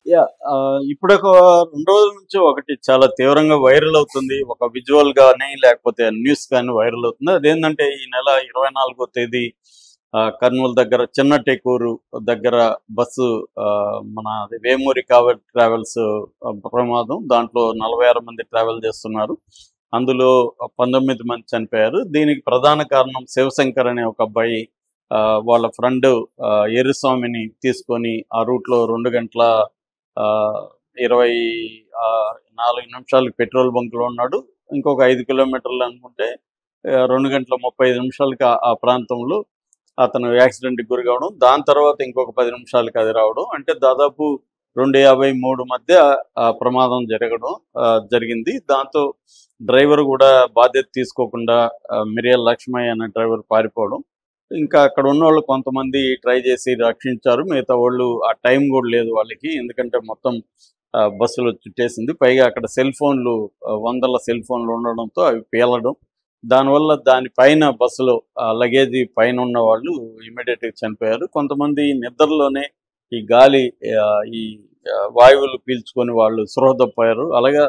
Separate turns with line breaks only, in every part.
Yeah! ఇప్పుడొక 2 రోజుల నుంచి ఒకటి చాలా తీవ్రంగా వైరల్ అవుతుంది. ఒక విజువల్ గాని, లేకపోతే న్యూస్ కానీ వైరల్ అవుతుంది. అదేందంటే ఈ నెల 24వ తేదీ కర్నూలు దగ్గర చిన్న టేకూరు దగ్గర బస్సు మన అది వేమూరి ట్రావెల్స్ ప్రమాదం. దాంట్లో 46 మంది ట్రావెల్ చేస్తున్నారు. అందులో 19 మంది చనిపోయారు. దీనికి ప్రధాన కారణం శివశంకర్ అనే ఒక అబ్బాయి వాళ్ళ ఫ్రెండ్ ఎర్రిస్వామిని తీసుకొని ఆ రూట్‌లో 2 గంటల ఆహ్, 24 నిమిషాలకి పెట్రోల్ బంక్‌లో ఉన్నాడు. ఇంకొక 5 కిలోమీటర్లు అనుకుంటే 2 గంటల 35 నిమిషాలకి ఆ ప్రాంతంలో అతను యాక్సిడెంట్‌కి గురి కావడం. దాని తర్వాత ఇంకొక 10 నిమిషాలకి అది రావడం. అంటే దాదాపు 2:53 మధ్య ఆ ప్రమాదం జరగడం జరిగింది. దాంతో డ్రైవర్ గూడా బాధ్యత తీసుకోకుండా మిరియాల లక్ష్మయ్య అనే డ్రైవర్ పారిపోవడం. ఇంకా అక్కడ ఉన్నోళ్ళు కొంతమంది ట్రై చేసి రక్షించారు. మిగతా వాళ్ళు ఆ టైం గూడా లేదు వాళ్ళకి. ఎందుకంటే మొత్తం బస్సులో చుట్టేసింది. పైగా అక్కడ సెల్ ఫోన్‌లు వందల సెల్ ఫోన్‌లు ఉండడంతో అవి పేలడం. దానివల్ల దాని పైన బస్సులో లగేజీ పైనున్న వాళ్ళు ఇమ్మీడియేట్‌గా చనిపోయారు. కొంతమంది నిద్రలోనే ఈ గాలి ఈ వాయువులు పీల్చుకొని వాళ్ళు స్పృహ తప్పారు. అలాగా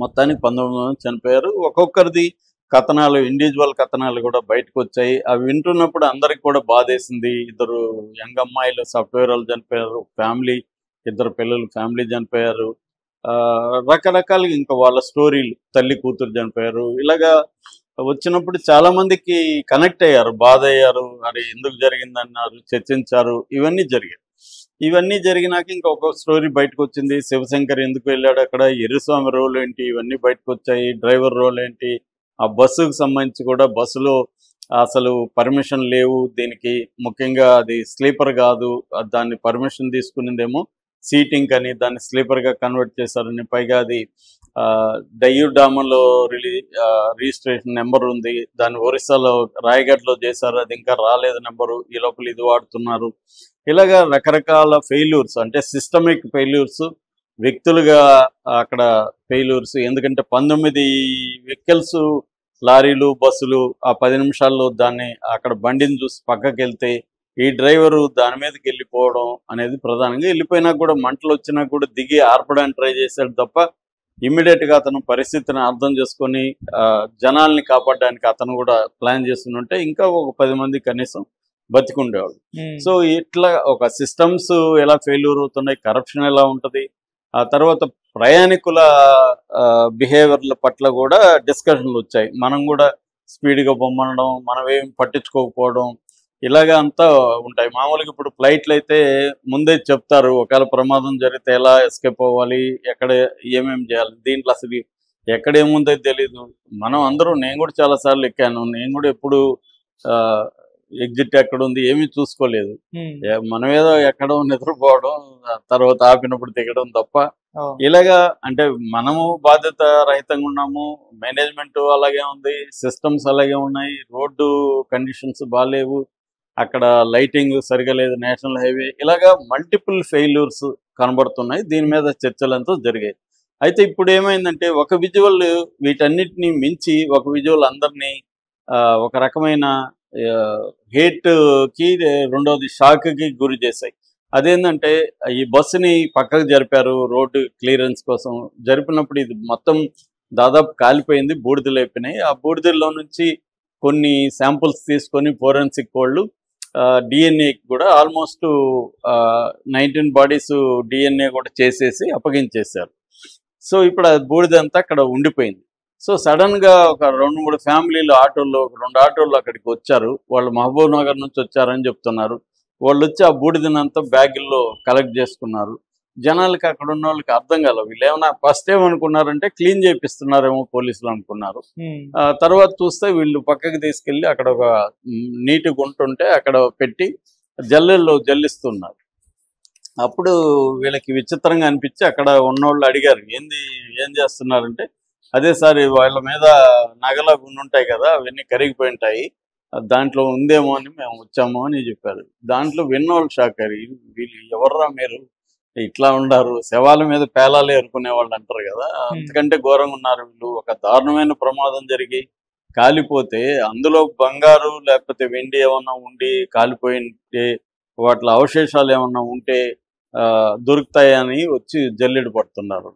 మొత్తానికి 19 మంది చనిపోయారు. ఒక్కొక్కరిది కథనాలు, ఇండివిడ్యువల్ కథనాలు గూడా బయటకొచ్చాయి. అవి వింటున్నప్పుడు అందరికి కూడా బాధేసింది. ఇద్దరు యంగ్ అమ్మాయిలు సాఫ్ట్‌వేరోళ్ళు చనిపోయారు. ఫ్యామిలీ, ఇద్దరు పిల్లలు ఫ్యామిలీ చనిపోయారు. రకరకాలుగా ఇంకా వాళ్ళ స్టోరీలు, తల్లి, కూతురు చనిపోయారు. ఇలాగా వచ్చినప్పుడు చాలా మందికి కనెక్ట్ అయ్యారు. బాధయ్యారు. అరే! ఎందుకు జరిగిందన్నారు, చర్చించారు. ఇవన్నీ జరిగాయి. ఇవన్నీ జరిగినాక ఇంకా ఒక స్టోరీ బయటకొచ్చింది. శివశంకర్ ఎందుకు వెళ్ళాడు అక్కడ? ఎర్రిస్వామి రోల్ ఏంటి? ఇవన్నీ బయటకొచ్చాయి. డ్రైవర్ రోల్ ఏంటి? ఆ బస్సుకు సంబంధించి కూడా బస్సులో అసలు పర్మిషన్ లేవు దీనికి. ముఖ్యంగా అది స్లీపర్ కాదు. దాన్ని పర్మిషన్ తీసుకునిందేమో సీటింగ్ అని దాన్ని స్లీపర్‌గా కన్వర్ట్ చేశారని. పైగా అది డయ్యూడామన్‌లో రిజిస్ట్రేషన్ నంబర్ ఉంది. దాన్ని ఒరిస్సాలో రాయగఢ్‌లో చేశారు. అది ఇంకా రాలేదు నంబరు. ఈ లోపల ఇది వాడుతున్నారు. ఇలాగా రకరకాల ఫెయిల్యూర్స్ అంటే సిస్టమిక్ ఫెయిల్యూర్స్, వ్యక్తులుగా అక్కడ ఫెయిల్యూర్స్. ఎందుకంటే 19 వెహికల్స్, లారీలు, బస్సులు ఆ 10 నిమిషాల్లో దాన్ని అక్కడ బండిని చూసి పక్కకెళ్తే ఈ డ్రైవరు దాని మీదకెళ్ళిపోవడం అనేది ప్రధానంగా. వెళ్ళిపోయినాక కూడా మంటలొచ్చినా కూడా దిగి ఆర్పడానికి ట్రై చేశాడు తప్ప ఇమ్మీడియేట్‌గా అతను పరిస్థితిని అర్థం చేసుకొని జనాల్ని కాపాడడానికి అతను కూడా ప్లాన్ చేసుకునుంటే ఇంకా ఒక 10 మంది కనీసం బతికుండేవాళ్ళు. సో, ఇట్లా ఒక సిస్టమ్స్ ఎలా ఫెయిల్యూర్ అవుతున్నాయి, కరప్షన్ ఎలా ఉంటది, ఆ తర్వాత ప్రయాణికుల బిహేవియర్‌ల పట్ల కూడా డిస్కషన్‌లొచ్చాయి. మనం కూడా స్పీడ్‌గా బొమ్మనడం, మనమేం పట్టించుకోకపోవడం, ఇలాగ అంతా ఉంటాయి. మామూలుగా ఇప్పుడు ఫ్లైట్‌లయితే ముందే చెప్తారు. ఒకవేళ ప్రమాదం జరిగితే ఎలా ఎస్కేప్ అవ్వాలి, ఎక్కడ ఏమేమి చేయాలి. దీంట్లో అసలు ఎక్కడేముందో తెలీదు. మనం అందరం నేను కూడా చాలా సార్లు ఎక్కాను. నేను కూడా ఎప్పుడు ఆహ్, ఎగ్జిట్ ఎక్కడుంది ఏమీ చూసుకోలేదు. మనం ఏదో ఎక్కడం, నిద్రపోవడం, తర్వాత ఆపినప్పుడు దిగడం తప్ప ఇలాగా అంటే మనము బాధ్యత రహితంగా ఉన్నాము. మేనేజ్‌మెంట్ అలాగే ఉంది. సిస్టమ్స్ అలాగే ఉన్నాయి. రోడ్డు కండిషన్స్ బాలేవు. అక్కడ లైటింగ్ సరిగ్గా లేదు. నేషనల్ హైవే ఇలాగా మల్టిపుల్ ఫెయిల్యూర్స్ కనబడుతున్నాయి. దీని మీద చర్చలంతా జరిగాయి. అయితే ఇప్పుడేమైందంటే ఒక విజువల్ వీటన్నిటిని మించి ఒక విజువల్ అందరినీ ఒక రకమైన హేట్‌కి, రెండోది షాక్‌కి గురి చేశాయి. అదేందంటే ఈ బస్సుని పక్కకు జరిపారు రోడ్డు క్లియరెన్స్ కోసం. జరిపినప్పుడు ఇది మొత్తం దాదాపు కాలిపోయింది. బూడిదలైపోయినాయి. ఆ బూడిదల్లో నుంచి కొన్ని శాంపుల్స్ తీసుకొని ఫోరెన్సిక్ వాళ్ళు డీఎన్ఏకి కూడా ఆల్మోస్ట్ 19 బాడీస్ డీఎన్ఏ కూడా చేసేసి అప్పగించేశారు. సో, ఇప్పుడు ఆ బూడిదంతా అక్కడ ఉండిపోయింది. సో, సడెన్‌గా ఒక 2, 3 ఫ్యామిలీలు ఆటోల్లో, 2 ఆటోల్లో అక్కడికి వచ్చారు. వాళ్ళు మహబూబ్ నగర్ నుంచి వచ్చారని చెప్తున్నారు. వాళ్ళొచ్చి ఆ బూడిదనంతా బ్యాగుల్లో కలెక్ట్ చేసుకున్నారు. జనాలకి అక్కడున్నోళ్ళకి అర్థం కాల. వీళ్ళేమన్నా ఫస్ట్ ఏమనుకున్నారంటే క్లీన్ చేపిస్తున్నారేమో పోలీసులు అనుకున్నారు. తర్వాత చూస్తే వీళ్ళు పక్కకి తీసుకెళ్ళి అక్కడ ఒక నీటి గుంటుంటే అక్కడ పెట్టి జల్లెల్లో జల్లిస్తున్నారు. అప్పుడు వీళ్ళకి విచిత్రంగా అనిపించి అక్కడ ఉన్నోళ్ళు అడిగారు. ఏం చేస్తున్నారంటే, అదే సార్ వాళ్ళ మీద నగలు అవి ఉండుంటాయి కదా! అవన్నీ కరిగిపోయుంటాయి. దాంట్లో ఉందేమో అని మేము వచ్చాము అని చెప్పారు. దాంట్లో విన్నోళ్ళు షాక్ అయ్యారు. వీళ్ళు ఎవర్రా మీరు? ఇట్లా ఉండారు. శవాల మీద పేలాలు ఏరుకునేవాళ్ళు అంటారు కదా! అంతకంటే ఘోరంగా ఉన్నారు వీళ్ళు. ఒక దారుణమైన ప్రమాదం జరిగి కాలిపోతే అందులో బంగారు లేకపోతే వెండి ఏమన్నా ఉండి కాలిపోయింటే వాటిలో అవశేషాలు ఏమన్నా ఉంటే దొరుకుతాయని వచ్చి జల్లెడ పడుతున్నారు.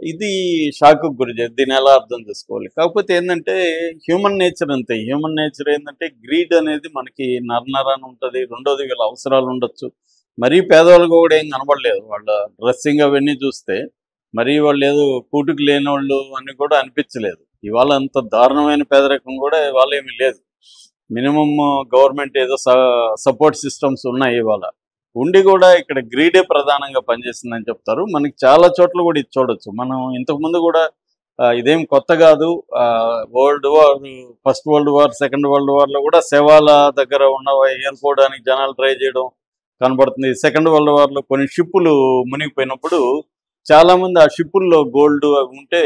ఇది షాక్‌కి గురి చేసి దీన్ని ఎలా అర్థం చేసుకోవాలి? కాకపోతే ఏందంటే హ్యూమన్ నేచర్ అంతే. హ్యూమన్ నేచర్ ఏందంటే గ్రీడ్ అనేది మనకి నరనరాన ఉంటది. రెండోది వీళ్ళ అవసరాలు ఉండొచ్చు. మరీ పేదవాళ్ళకి కూడా ఏం కనపడలేదు. వాళ్ళ డ్రెస్సింగ్ అవన్నీ చూస్తే మరీ వాళ్ళేదో కూటుకు లేనోళ్ళు అని కూడా అనిపించలేదు. ఇవాళ అంత దారుణమైన పేదరికం కూడా ఇవాళ ఏమీ లేదు. మినిమమ్ గవర్నమెంట్ ఏదో సపోర్ట్ సిస్టమ్స్ ఉన్నాయి ఇవాళ. ఉండి కూడా ఇక్కడ గ్రీడే ప్రధానంగా పనిచేస్తుందని చెప్తారు. మనకి చాలా చోట్ల కూడా ఇది చూడొచ్చు. మనం ఇంతకుముందు కూడా ఇదేం కొత్త కాదు. World war, first world war, second world వార్‌లో కూడా శవాల దగ్గర ఉన్నవి ఏరుకోవడానికి జనాలు ట్రై చేయడం కనబడుతుంది. సెకండ్ వరల్డ్ వార్‌లో కొన్ని షిప్పులు మునిగిపోయినప్పుడు చాలామంది ఆ షిప్పుల్లో గోల్డ్ అవి ఉంటే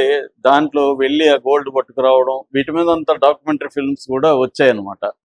దాంట్లో వెళ్ళి ఆ గోల్డ్ పట్టుకురావడం, వీటి మీద అంతా డాక్యుమెంటరీ ఫిల్మ్స్ కూడా వచ్చాయన్నమాట.